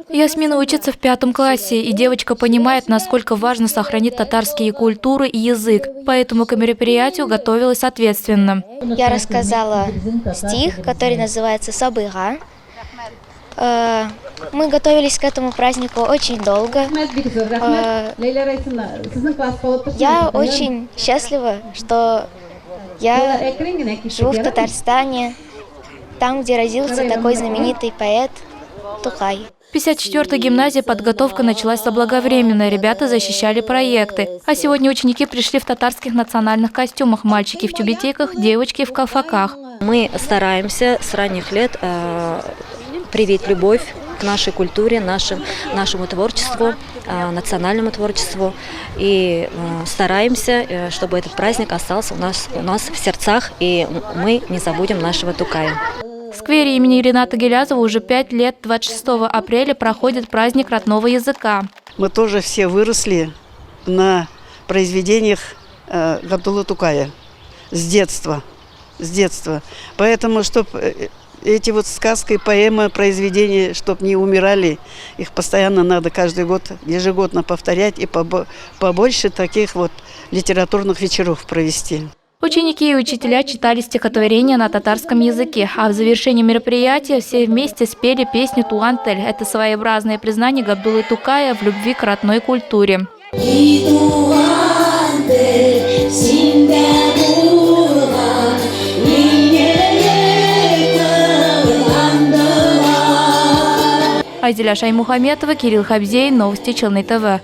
Ясмина учится в 5 классе, и девочка понимает, насколько важно сохранить татарские культуры и язык, поэтому к мероприятию готовилась ответственно. Я рассказала стих, который называется «Сабыга». Мы готовились к этому празднику очень долго. Я очень счастлива, что я живу в Татарстане, там, где родился такой знаменитый поэт Тукай. В 54-й гимназии подготовка началась заблаговременно, ребята защищали проекты. А сегодня ученики пришли в татарских национальных костюмах, мальчики в тюбетейках, девочки в колфаках. Мы стараемся с ранних лет привить любовь к нашей культуре, нашему творчеству, национальному творчеству. И стараемся, чтобы этот праздник остался у нас в сердцах, и мы не забудем нашего Тукая. В сквере имени Рената Гилязова уже 5 лет 26 апреля проходит праздник родного языка. Мы тоже все выросли на произведениях Габдуллы Тукая с детства. Поэтому, чтобы эти вот сказки, поэмы, произведения, чтобы не умирали, их постоянно надо каждый год, ежегодно повторять и побольше таких вот литературных вечеров провести. Ученики и учителя читали стихотворения на татарском языке, а в завершении мероприятия все вместе спели песню «Туантель». Это своеобразное признание Габдуллы Тукая в любви к родной культуре. Айзеля Шаймухаметова, Кирилл Хабзей, новости Челны ТВ.